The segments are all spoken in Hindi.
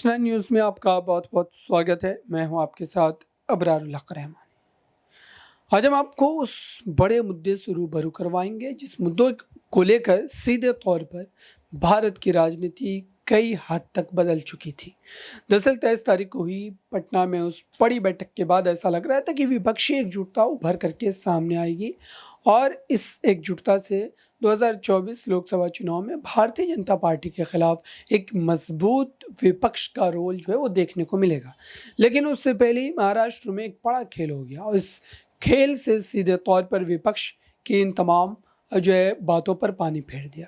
Next 9 न्यूज़ में आपका बहुत बहुत स्वागत है। मैं हूं आपके साथ अबरारुल हक रहमान। आज हम आपको उस बड़े मुद्दे से रूबरू करवाएंगे जिस मुद्दों को लेकर सीधे तौर पर भारत की राजनीति कई हद तक बदल चुकी थी। दरअसल 23 तारीख को हुई पटना में उस बड़ी बैठक के बाद ऐसा लग रहा था कि विपक्षी एकजुटता उभर करके सामने आएगी और इस एकजुटता से 2024 लोकसभा चुनाव में भारतीय जनता पार्टी के खिलाफ एक मजबूत विपक्ष का रोल जो है वो देखने को मिलेगा। लेकिन उससे पहले ही महाराष्ट्र में एक बड़ा खेल हो गया और इस खेल से सीधे तौर पर विपक्ष की इन तमाम जो है बातों पर पानी फेर दिया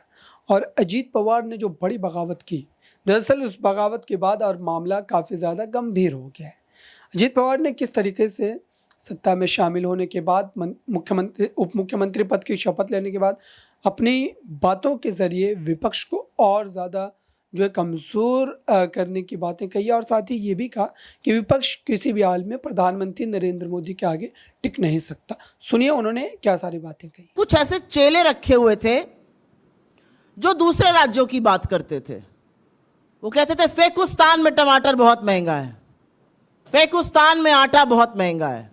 और अजीत पवार ने जो बड़ी बगावत की, दरअसल उस बगावत के बाद और मामला काफ़ी ज़्यादा गंभीर हो गया है। अजीत पवार ने किस तरीके से सत्ता में शामिल होने के बाद मुख्यमंत्री उप मुख्यमंत्री पद की शपथ लेने के बाद अपनी बातों के ज़रिए विपक्ष को और ज़्यादा जो है कमज़ोर करने की बातें कही और साथ ही ये भी कहा कि विपक्ष किसी भी हाल में प्रधानमंत्री नरेंद्र मोदी के आगे टिक नहीं सकता। सुनिए उन्होंने क्या सारी बातें कही। कुछ ऐसे चेले रखे हुए थे जो दूसरे राज्यों की बात करते थे। वो कहते थे फेकुस्तान में टमाटर बहुत महंगा है, फेकुस्तान में आटा बहुत महंगा है।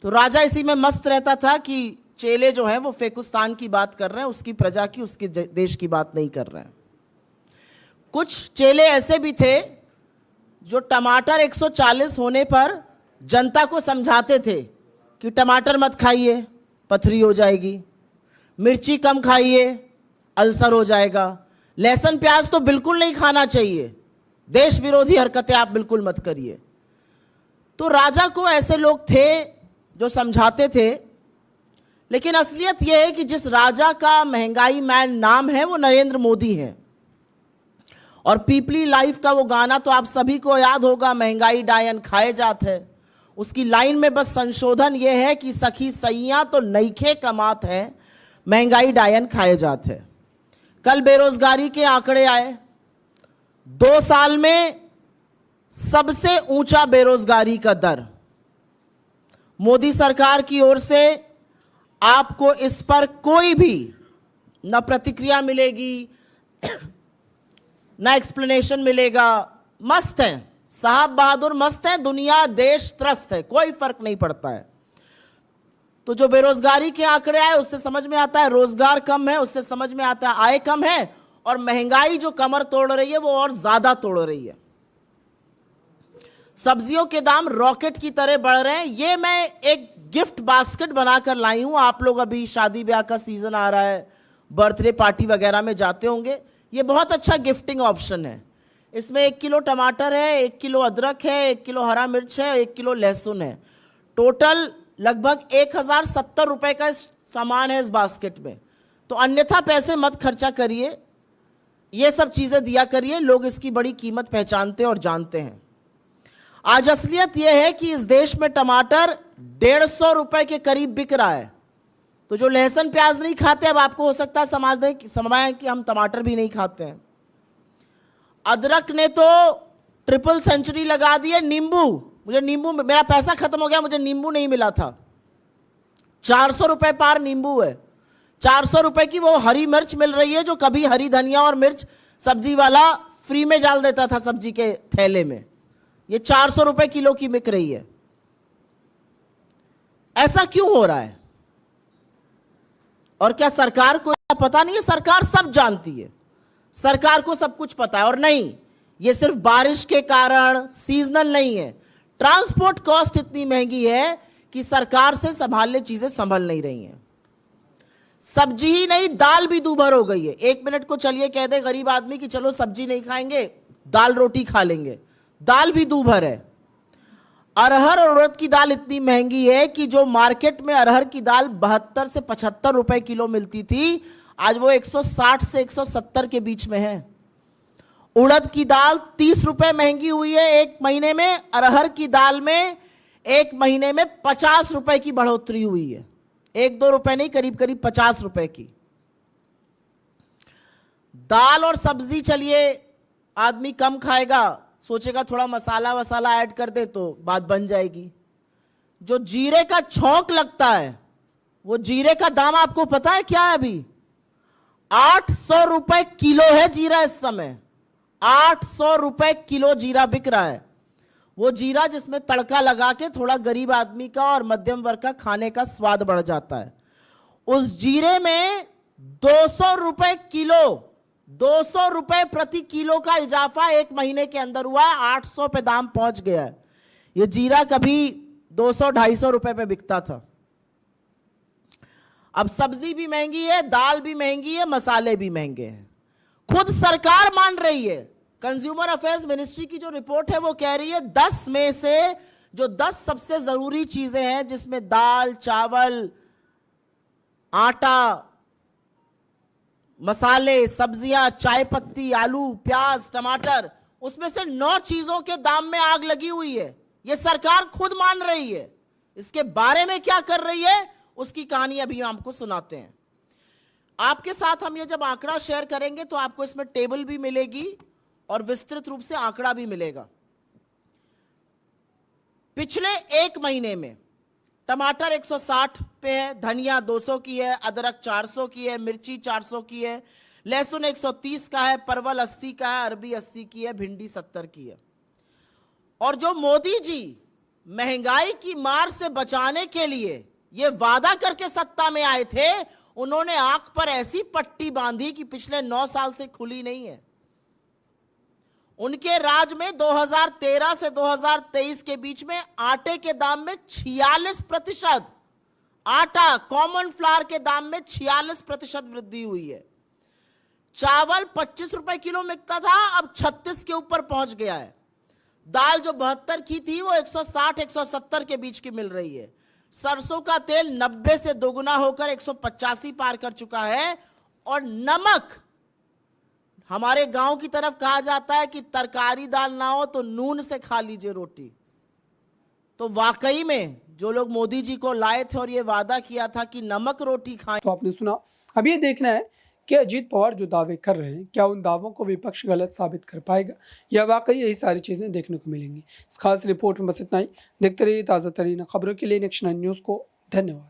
तो राजा इसी में मस्त रहता था कि चेले जो हैं वो फेकुस्तान की बात कर रहे हैं, उसकी प्रजा की, उसके देश की बात नहीं कर रहे हैं। कुछ चेले ऐसे भी थे जो टमाटर 140 होने पर जनता को समझाते थे कि टमाटर मत खाइए, पथरी हो जाएगी, मिर्ची कम खाइए, अल्सर हो जाएगा, लहसुन प्याज तो बिल्कुल नहीं खाना चाहिए, देश विरोधी हरकतें आप बिल्कुल मत करिए। तो राजा को ऐसे लोग थे जो समझाते थे। लेकिन असलियत यह है कि जिस राजा का महंगाई मैन नाम है वो नरेंद्र मोदी है। और पीपली लाइफ का वो गाना तो आप सभी को याद होगा, महंगाई डायन खाए जात है। उसकी लाइन में बस संशोधन ये है कि सखी सैयां तो नईखे कमात है, महंगाई डायन खाए जात है। कल बेरोजगारी के आंकड़े आए, 2 साल में सबसे ऊंचा बेरोजगारी का दर। मोदी सरकार की ओर से आपको इस पर कोई भी न प्रतिक्रिया मिलेगी न एक्सप्लेनेशन मिलेगा। मस्त है साहब बहादुर, मस्त है, दुनिया देश त्रस्त है, कोई फर्क नहीं पड़ता है। तो जो बेरोजगारी के आंकड़े आए उससे समझ में आता है रोजगार कम है, उससे समझ में आता है आय कम है, और महंगाई जो कमर तोड़ रही है वो और ज्यादा तोड़ रही है। सब्जियों के दाम रॉकेट की तरह बढ़ रहे हैं। ये मैं एक गिफ्ट बास्केट बनाकर लाई हूं। आप लोग अभी शादी ब्याह का सीजन आ रहा है, बर्थडे पार्टी वगैरह में जाते होंगे। ये बहुत अच्छा गिफ्टिंग ऑप्शन है। इसमें 1 किलो टमाटर है, 1 किलो अदरक है, 1 किलो हरा मिर्च है, 1 किलो लहसुन है। टोटल लगभग 1070 रुपए का सामान है इस बास्केट में। तो अन्यथा पैसे मत खर्चा करिए, ये सब चीजें दिया करिए। लोग इसकी बड़ी कीमत पहचानते और जानते हैं। आज असलियत यह है कि इस देश में टमाटर 150 रुपए के करीब बिक रहा है। तो जो लहसुन प्याज नहीं खाते, अब आपको हो सकता है समझाएं कि हम टमाटर भी नहीं खाते हैं। अदरक ने तो ट्रिपल सेंचुरी लगा दी है। नींबू, मुझे नींबू, मेरा पैसा खत्म हो गया, मुझे नींबू नहीं मिला था। 400 रुपए पार नींबू है। 400 रुपए की वो हरी मिर्च मिल रही है जो कभी हरी धनिया और मिर्च सब्जी वाला फ्री में डाल देता था सब्जी के थैले में। ये 400 रुपए किलो की बिक रही है। ऐसा क्यों हो रहा है? और क्या सरकार को पता नहीं है? सरकार सब जानती है, सरकार को सब कुछ पता है। और नहीं, ये सिर्फ बारिश के कारण सीजनल नहीं है। ट्रांसपोर्ट कॉस्ट इतनी महंगी है कि सरकार से संभालने चीजें संभल नहीं रही हैं। सब्जी ही नहीं, दाल भी दूभर हो गई है। 1 मिनट को चलिए कह दे गरीब आदमी कि चलो सब्जी नहीं खाएंगे, दाल रोटी खा लेंगे, दाल भी दूभर है। अरहर और उड़द की दाल इतनी महंगी है कि जो मार्केट में अरहर की दाल 72 से 75 रुपए किलो मिलती थी, आज वो 160 से 170 के बीच में है। उड़द की दाल 30 रुपए महंगी हुई है 1 महीने में। अरहर की दाल में 1 महीने में 50 रुपए की बढ़ोतरी हुई है। 1-2 रुपए नहीं, करीब करीब 50 रुपए की। दाल और सब्जी चलिए आदमी कम खाएगा, सोचेगा थोड़ा मसाला वसाला ऐड कर दे तो बात बन जाएगी। जो जीरे का छौंक लगता है, वो जीरे का दाम आपको पता है क्या है? अभी 800 रुपए किलो है जीरा इस समय। 800 रुपए किलो जीरा बिक रहा है। वो जीरा जिसमें तड़का लगा के थोड़ा गरीब आदमी का और मध्यम वर्ग का खाने का स्वाद बढ़ जाता है। उस जीरे में 200 रुपए किलो, 200 रुपए प्रति किलो का इजाफा एक महीने के अंदर हुआ है। 800 पे दाम पहुंच गया है। ये जीरा कभी 200-250 रुपए पे बिकता था। अब सब्जी भी महंगी है, दाल भी महंगी है, मसाले भी महंगे हैं। खुद सरकार मान रही है। कंज्यूमर अफेयर्स मिनिस्ट्री की जो रिपोर्ट है वो कह रही है 10 में से जो 10 सबसे जरूरी चीजें हैं, जिसमें दाल, चावल, आटा, मसाले, सब्जियां, चाय पत्ती, आलू, प्याज, टमाटर, उसमें से 9 चीजों के दाम में आग लगी हुई है। यह सरकार खुद मान रही है। इसके बारे में क्या कर रही है उसकी कहानी अभी हम आपको सुनाते हैं। आपके साथ हम ये जब आंकड़ा शेयर करेंगे तो आपको इसमें टेबल भी मिलेगी और विस्तृत रूप से आंकड़ा भी मिलेगा। पिछले एक महीने में टमाटर 160 पे है, धनिया 200 की है, अदरक 400 की है, मिर्ची 400 की है, लहसुन 130 का है, परवल 80 का है, अरबी 80 की है, भिंडी 70 की है। और जो मोदी जी महंगाई की मार से बचाने के लिए ये वादा करके सत्ता में आए थे, उन्होंने आंख पर ऐसी पट्टी बांधी कि पिछले 9 साल से खुली नहीं है। उनके राज में 2013 से 2023 के बीच में आटे के दाम में 46%, आटा कॉमन फ्लावर के दाम में 46% वृद्धि हुई है। चावल 25 रुपए किलो मिलता था, अब 36 के ऊपर पहुंच गया है। दाल जो 72 की थी वो 160-170 के बीच की मिल रही है। सरसों का तेल 90 से दोगुना होकर 185 पार कर चुका है। और नमक, हमारे गांव की तरफ कहा जाता है कि तरकारी दाल ना हो तो नून से खा लीजिए रोटी। तो वाकई में जो लोग मोदी जी को लाए थे और ये वादा किया था कि नमक रोटी खाएं। तो आपने सुना। अब ये देखना है कि अजीत पवार जो दावे कर रहे हैं, क्या उन दावों को विपक्ष गलत साबित कर पाएगा या वाकई यही सारी चीज़ें देखने को मिलेंगी। इस खास रिपोर्ट में बस इतना ही। देखते रहिए ताज़ा तरीन खबरों के लिए नेक्स्ट 9 न्यूज़ को। धन्यवाद।